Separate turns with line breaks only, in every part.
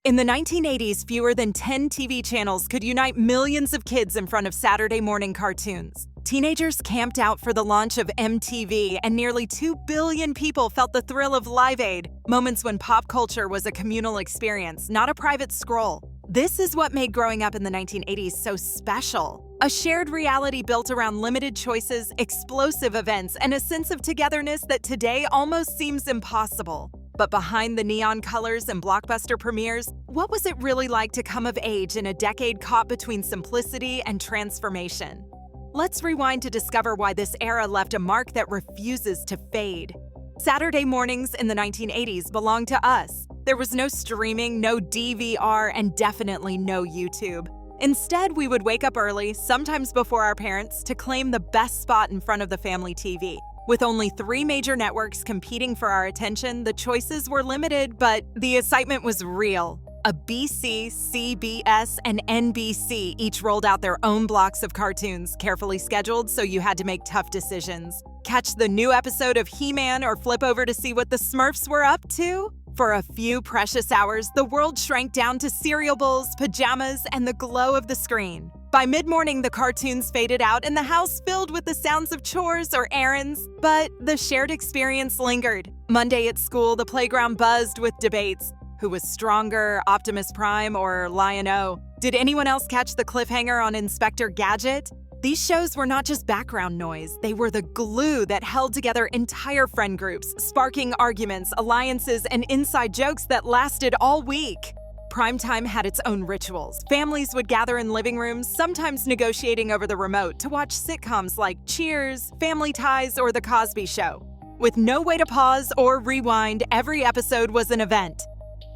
In the 1980s, fewer than 10 TV channels could unite millions of kids in front of Saturday morning cartoons. Teenagers camped out for the launch of MTV, and nearly 2 billion people felt the thrill of Live Aid, moments when pop culture was a communal experience, not a private scroll. This is what made growing up in the 1980s so special. A shared reality built around limited choices, explosive events, and a sense of togetherness that today almost seems impossible. But behind the neon colors and blockbuster premieres, what was it really like to come of age in a decade caught between simplicity and transformation? Let's rewind to discover why this era left a mark that refuses to fade. Saturday mornings in the 1980s belonged to us. There was no streaming, no DVR, and definitely no YouTube. Instead, we would wake up early, sometimes before our parents, to claim the best spot in front of the family TV. With only 3 major networks competing for our attention, the choices were limited, but the excitement was real. ABC, CBS, and NBC each rolled out their own blocks of cartoons, carefully scheduled so you had to make tough decisions. Catch the new episode of He-Man or flip over to see what the Smurfs were up to? For a few precious hours, the world shrank down to cereal bowls, pajamas, and the glow of the screen. By mid-morning, the cartoons faded out and the house filled with the sounds of chores or errands, but the shared experience lingered. Monday at school, the playground buzzed with debates. Who was stronger, Optimus Prime or Lion-O? Did anyone else catch the cliffhanger on Inspector Gadget? These shows were not just background noise, they were the glue that held together entire friend groups, sparking arguments, alliances, and inside jokes that lasted all week. Primetime had its own rituals. Families would gather in living rooms, sometimes negotiating over the remote, to watch sitcoms like Cheers, Family Ties, or The Cosby Show. With no way to pause or rewind, every episode was an event.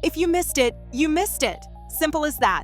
If you missed it, you missed it. Simple as that.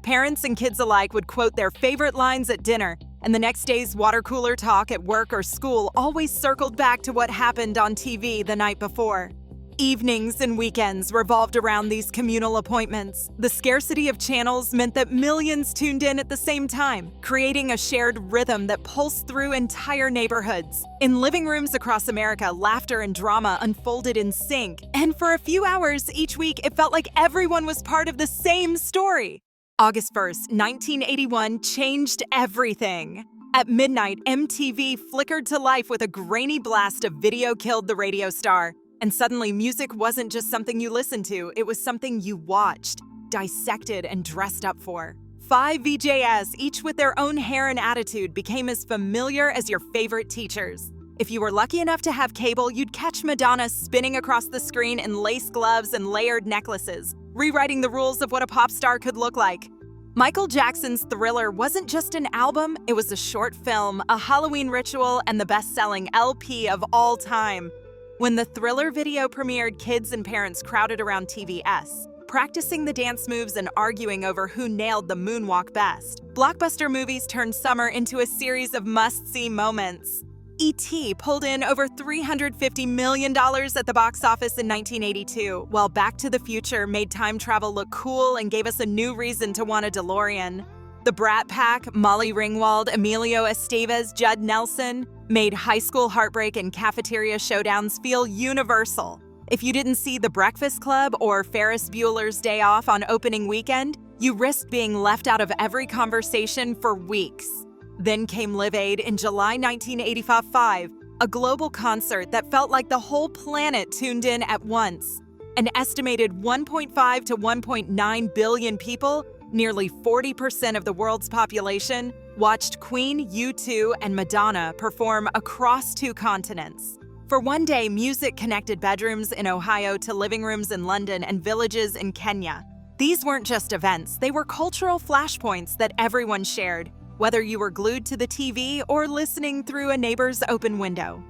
Parents and kids alike would quote their favorite lines at dinner, and the next day's water cooler talk at work or school always circled back to what happened on TV the night before. Evenings and weekends revolved around these communal appointments. The scarcity of channels meant that millions tuned in at the same time, creating a shared rhythm that pulsed through entire neighborhoods. In living rooms across America, laughter and drama unfolded in sync, and for a few hours each week, it felt like everyone was part of the same story. August 1st, 1981 changed everything. At midnight, MTV flickered to life with a grainy blast of Video Killed the Radio Star. And suddenly, music wasn't just something you listened to, it was something you watched, dissected, and dressed up for. 5 VJs, each with their own hair and attitude, became as familiar as your favorite teachers. If you were lucky enough to have cable, you'd catch Madonna spinning across the screen in lace gloves and layered necklaces, rewriting the rules of what a pop star could look like. Michael Jackson's Thriller wasn't just an album, it was a short film, a Halloween ritual, and the best-selling LP of all time. When the Thriller video premiered, kids and parents crowded around TVS, practicing the dance moves and arguing over who nailed the moonwalk best. Blockbuster movies turned summer into a series of must-see moments. E.T. pulled in over $350 million at the box office in 1982, while Back to the Future made time travel look cool and gave us a new reason to want a DeLorean. The Brat Pack, Molly Ringwald, Emilio Estevez, Judd Nelson, made high school heartbreak and cafeteria showdowns feel universal. If you didn't see The Breakfast Club or Ferris Bueller's Day Off on opening weekend, you risked being left out of every conversation for weeks. Then came Live Aid in July 1985, a global concert that felt like the whole planet tuned in at once. An estimated 1.5 to 1.9 billion people, nearly 40% of the world's population, watched Queen, U2, and Madonna perform across 2 continents. For one day, music connected bedrooms in Ohio to living rooms in London and villages in Kenya. These weren't just events, they were cultural flashpoints that everyone shared, whether you were glued to the TV or listening through a neighbor's open window.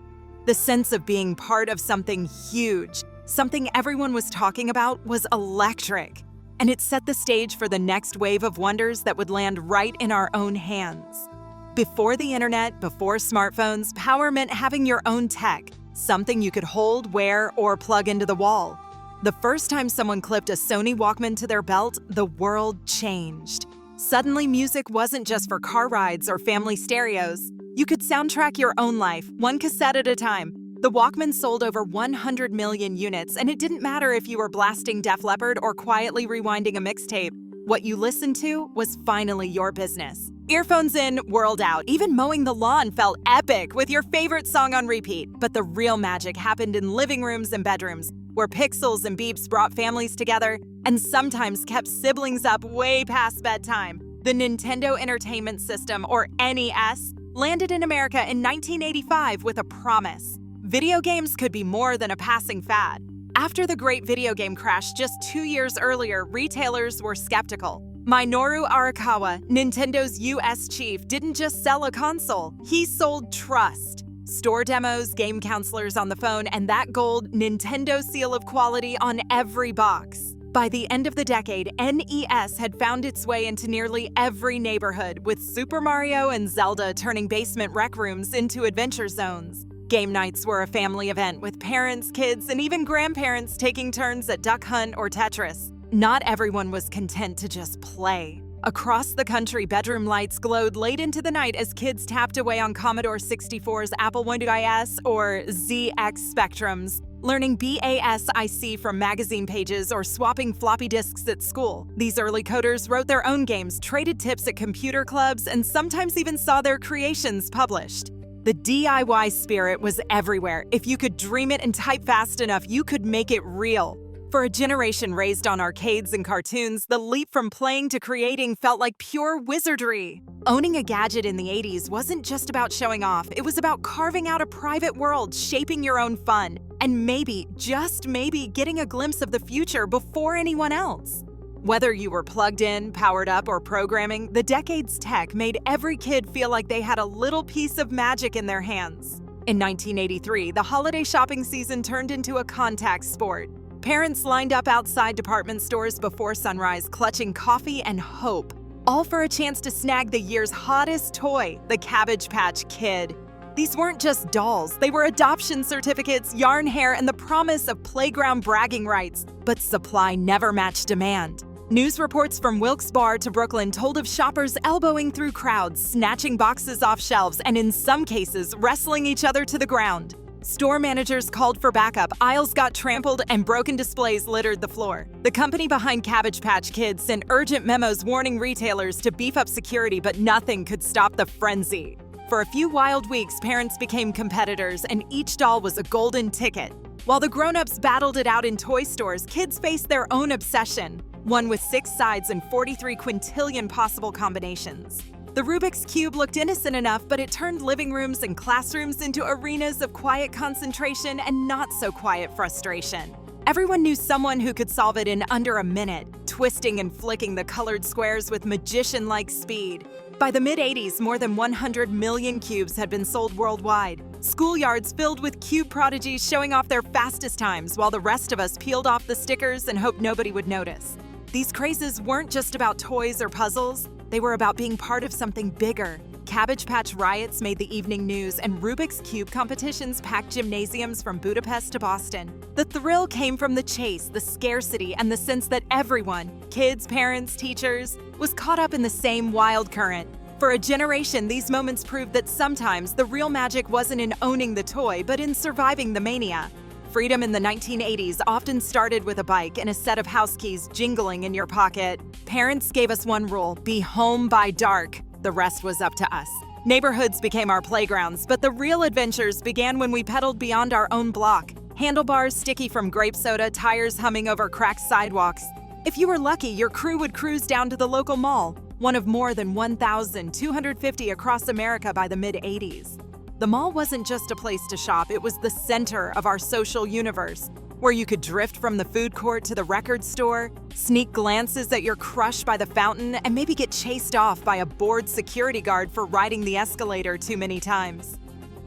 The sense of being part of something huge, something everyone was talking about, was electric. And it set the stage for the next wave of wonders that would land right in our own hands. Before the internet, before smartphones, power meant having your own tech, something you could hold, wear, or plug into the wall. The first time someone clipped a Sony Walkman to their belt, the world changed. Suddenly, music wasn't just for car rides or family stereos. You could soundtrack your own life, one cassette at a time. The Walkman sold over 100 million units, and it didn't matter if you were blasting Def Leppard or quietly rewinding a mixtape. What you listened to was finally your business. Earphones in, world out. Even mowing the lawn felt epic with your favorite song on repeat. But the real magic happened in living rooms and bedrooms, where pixels and beeps brought families together and sometimes kept siblings up way past bedtime. The Nintendo Entertainment System, or NES, landed in America in 1985 with a promise. Video games could be more than a passing fad. After the great video game crash just 2 years earlier, retailers were skeptical. Minoru Arakawa, Nintendo's US chief, didn't just sell a console, he sold trust. Store demos, game counselors on the phone, and that gold Nintendo seal of quality on every box. By the end of the decade, NES had found its way into nearly every neighborhood, with Super Mario and Zelda turning basement rec rooms into adventure zones. Game nights were a family event, with parents, kids, and even grandparents taking turns at Duck Hunt or Tetris. Not everyone was content to just play. Across the country, bedroom lights glowed late into the night as kids tapped away on Commodore 64's Apple IIs or ZX Spectrums, learning BASIC from magazine pages or swapping floppy disks at school. These early coders wrote their own games, traded tips at computer clubs, and sometimes even saw their creations published. The DIY spirit was everywhere. If you could dream it and type fast enough, you could make it real. For a generation raised on arcades and cartoons, the leap from playing to creating felt like pure wizardry. Owning a gadget in the 80s wasn't just about showing off, it was about carving out a private world, shaping your own fun, and maybe, just maybe, getting a glimpse of the future before anyone else. Whether you were plugged in, powered up, or programming, the decade's tech made every kid feel like they had a little piece of magic in their hands. In 1983, the holiday shopping season turned into a contact sport. Parents lined up outside department stores before sunrise, clutching coffee and hope, all for a chance to snag the year's hottest toy, the Cabbage Patch Kid. These weren't just dolls, they were adoption certificates, yarn hair, and the promise of playground bragging rights. But supply never matched demand. News reports from Wilkes-Barre to Brooklyn told of shoppers elbowing through crowds, snatching boxes off shelves, and in some cases, wrestling each other to the ground. Store managers called for backup, aisles got trampled, and broken displays littered the floor. The company behind Cabbage Patch Kids sent urgent memos warning retailers to beef up security, but nothing could stop the frenzy. For a few wild weeks, parents became competitors, and each doll was a golden ticket. While the grown-ups battled it out in toy stores, kids faced their own obsession, one with 6 sides and 43 quintillion possible combinations. The Rubik's Cube looked innocent enough, but it turned living rooms and classrooms into arenas of quiet concentration and not-so-quiet frustration. Everyone knew someone who could solve it in under a minute, twisting and flicking the colored squares with magician-like speed. By the mid-'80s, more than 100 million cubes had been sold worldwide. Schoolyards filled with cube prodigies showing off their fastest times, while the rest of us peeled off the stickers and hoped nobody would notice. These crazes weren't just about toys or puzzles, they were about being part of something bigger. Cabbage Patch riots made the evening news, and Rubik's Cube competitions packed gymnasiums from Budapest to Boston. The thrill came from the chase, the scarcity, and the sense that everyone, kids, parents, teachers, was caught up in the same wild current. For a generation, these moments proved that sometimes the real magic wasn't in owning the toy, but in surviving the mania. Freedom in the 1980s often started with a bike and a set of house keys jingling in your pocket. Parents gave us one rule: be home by dark. The rest was up to us. Neighborhoods became our playgrounds, but the real adventures began when we pedaled beyond our own block. Handlebars sticky from grape soda, tires humming over cracked sidewalks. If you were lucky, your crew would cruise down to the local mall, one of more than 1,250 across America by the mid-'80s. The mall wasn't just a place to shop, it was the center of our social universe, where you could drift from the food court to the record store, sneak glances at your crush by the fountain, and maybe get chased off by a bored security guard for riding the escalator too many times.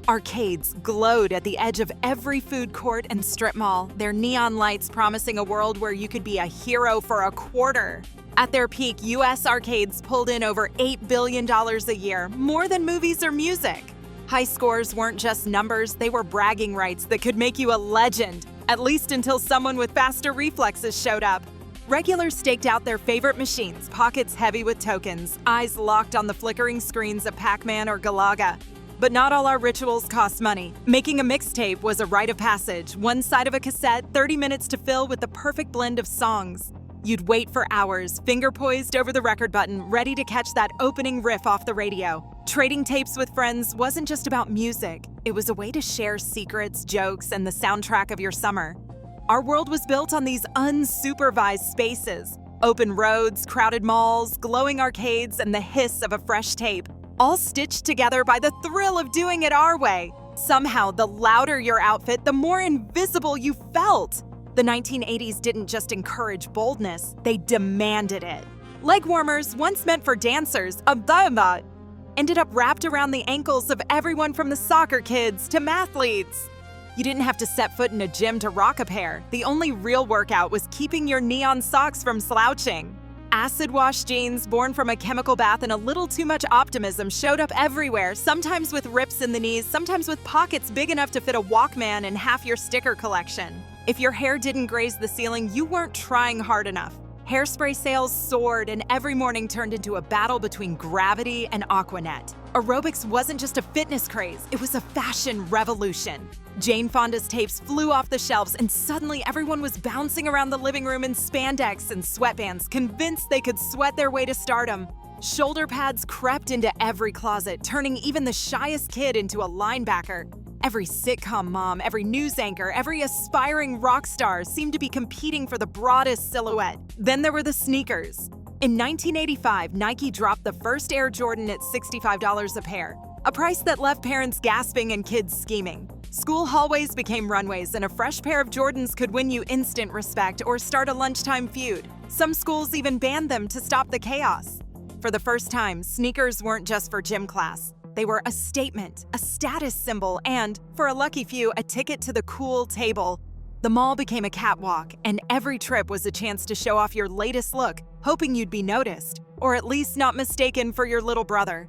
Arcades glowed at the edge of every food court and strip mall, their neon lights promising a world where you could be a hero for a quarter. At their peak, US arcades pulled in over $8 billion a year, more than movies or music. High scores weren't just numbers, they were bragging rights that could make you a legend, at least until someone with faster reflexes showed up. Regulars staked out their favorite machines, pockets heavy with tokens, eyes locked on the flickering screens of Pac-Man or Galaga. But not all our rituals cost money. Making a mixtape was a rite of passage, one side of a cassette, 30 minutes to fill with the perfect blend of songs. You'd wait for hours, finger poised over the record button, ready to catch that opening riff off the radio. Trading tapes with friends wasn't just about music. It was a way to share secrets, jokes, and the soundtrack of your summer. Our world was built on these unsupervised spaces. Open roads, crowded malls, glowing arcades, and the hiss of a fresh tape, all stitched together by the thrill of doing it our way. Somehow, the louder your outfit, the more invisible you felt. The 1980s didn't just encourage boldness, they demanded it. Leg warmers, once meant for dancers, ended up wrapped around the ankles of everyone from the soccer kids to mathletes. You didn't have to set foot in a gym to rock a pair. The only real workout was keeping your neon socks from slouching. Acid wash jeans, born from a chemical bath and a little too much optimism, showed up everywhere, sometimes with rips in the knees, sometimes with pockets big enough to fit a Walkman and half your sticker collection. If your hair didn't graze the ceiling, you weren't trying hard enough. Hairspray sales soared, and every morning turned into a battle between Gravity and Aquanet. Aerobics wasn't just a fitness craze, it was a fashion revolution. Jane Fonda's tapes flew off the shelves, and suddenly everyone was bouncing around the living room in spandex and sweatbands, convinced they could sweat their way to stardom. Shoulder pads crept into every closet, turning even the shyest kid into a linebacker. Every sitcom mom, every news anchor, every aspiring rock star seemed to be competing for the broadest silhouette. Then there were the sneakers. In 1985, Nike dropped the first Air Jordan at $65 a pair, a price that left parents gasping and kids scheming. School hallways became runways, and a fresh pair of Jordans could win you instant respect or start a lunchtime feud. Some schools even banned them to stop the chaos. For the first time, sneakers weren't just for gym class. They were a statement, a status symbol, and, for a lucky few, a ticket to the cool table. The mall became a catwalk, and every trip was a chance to show off your latest look, hoping you'd be noticed, or at least not mistaken for your little brother.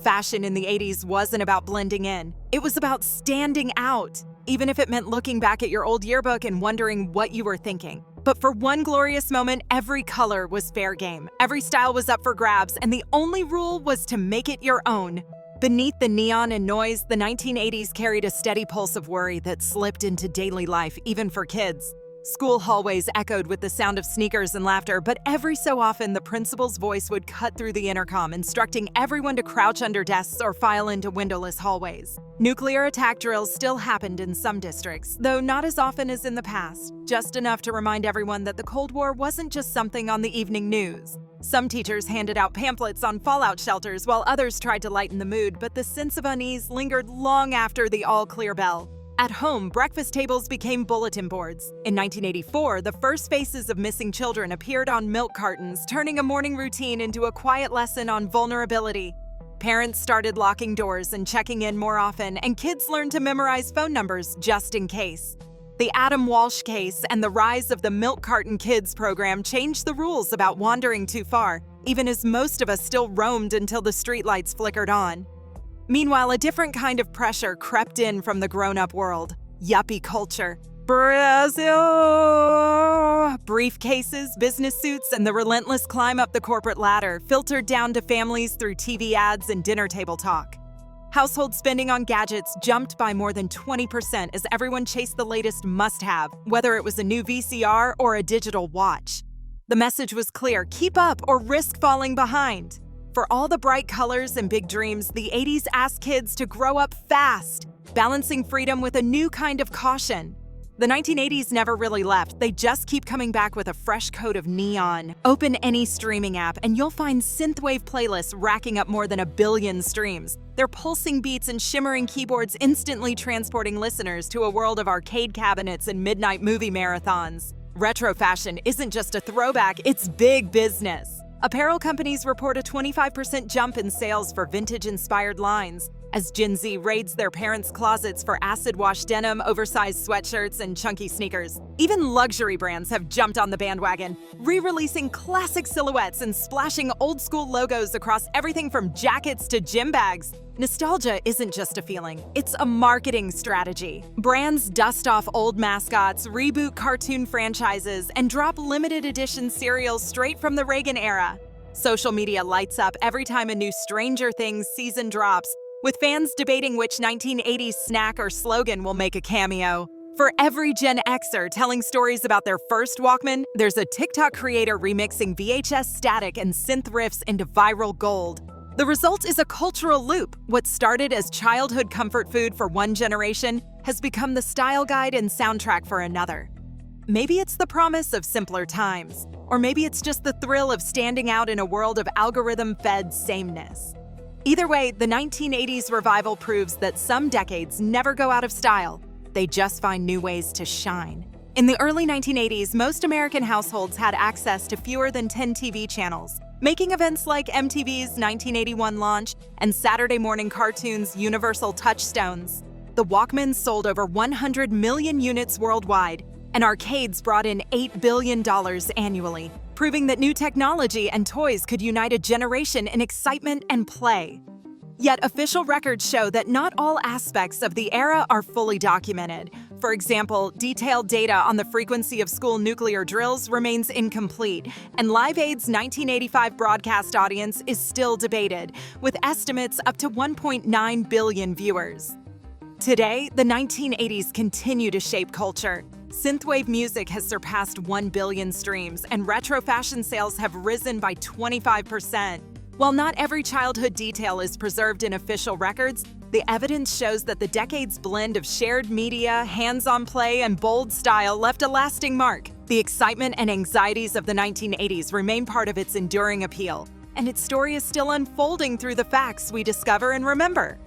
Fashion in the 80s wasn't about blending in. It was about standing out, even if it meant looking back at your old yearbook and wondering what you were thinking. But for one glorious moment, every color was fair game. Every style was up for grabs, and the only rule was to make it your own. Beneath the neon and noise, the 1980s carried a steady pulse of worry that slipped into daily life, even for kids. School hallways echoed with the sound of sneakers and laughter, but every so often the principal's voice would cut through the intercom, instructing everyone to crouch under desks or file into windowless hallways. Nuclear attack drills still happened in some districts, though not as often as in the past, just enough to remind everyone that the Cold War wasn't just something on the evening news. Some teachers handed out pamphlets on fallout shelters while others tried to lighten the mood, but the sense of unease lingered long after the all-clear bell. At home, breakfast tables became bulletin boards. In 1984, the first faces of missing children appeared on milk cartons, turning a morning routine into a quiet lesson on vulnerability. Parents started locking doors and checking in more often, and kids learned to memorize phone numbers just in case. The Adam Walsh case and the rise of the Milk Carton Kids program changed the rules about wandering too far, even as most of us still roamed until the streetlights flickered on. Meanwhile, a different kind of pressure crept in from the grown-up world. Yuppie culture. Brazil! Briefcases, business suits, and the relentless climb up the corporate ladder filtered down to families through TV ads and dinner table talk. Household spending on gadgets jumped by more than 20% as everyone chased the latest must-have, whether it was a new VCR or a digital watch. The message was clear: keep up or risk falling behind. For all the bright colors and big dreams, the 80s asked kids to grow up fast, balancing freedom with a new kind of caution. The 1980s never really left. They just keep coming back with a fresh coat of neon. Open any streaming app, and you'll find synthwave playlists racking up more than 1 billion streams. Their pulsing beats and shimmering keyboards instantly transporting listeners to a world of arcade cabinets and midnight movie marathons. Retro fashion isn't just a throwback, it's big business. Apparel companies report a 25% jump in sales for vintage-inspired lines, as Gen Z raids their parents' closets for acid-wash denim, oversized sweatshirts, and chunky sneakers. Even luxury brands have jumped on the bandwagon, re-releasing classic silhouettes and splashing old-school logos across everything from jackets to gym bags. Nostalgia isn't just a feeling, it's a marketing strategy. Brands dust off old mascots, reboot cartoon franchises, and drop limited edition cereals straight from the Reagan era. Social media lights up every time a new Stranger Things season drops, with fans debating which 1980s snack or slogan will make a cameo. For every Gen Xer telling stories about their first Walkman, there's a TikTok creator remixing VHS static and synth riffs into viral gold. The result is a cultural loop. What started as childhood comfort food for one generation has become the style guide and soundtrack for another. Maybe it's the promise of simpler times, or maybe it's just the thrill of standing out in a world of algorithm-fed sameness. Either way, the 1980s revival proves that some decades never go out of style. They just find new ways to shine. In the early 1980s, most American households had access to fewer than 10 TV channels, making events like MTV's 1981 launch and Saturday morning cartoons universal touchstones. The Walkmans sold over 100 million units worldwide, and arcades brought in $8 billion annually, proving that new technology and toys could unite a generation in excitement and play. Yet official records show that not all aspects of the era are fully documented. For example, detailed data on the frequency of school nuclear drills remains incomplete, and Live Aid's 1985 broadcast audience is still debated, with estimates up to 1.9 billion viewers. Today, the 1980s continue to shape culture. Synthwave music has surpassed 1 billion streams, and retro fashion sales have risen by 25%. While not every childhood detail is preserved in official records, the evidence shows that the decade's blend of shared media, hands-on play, and bold style left a lasting mark. The excitement and anxieties of the 1980s remain part of its enduring appeal, and its story is still unfolding through the facts we discover and remember.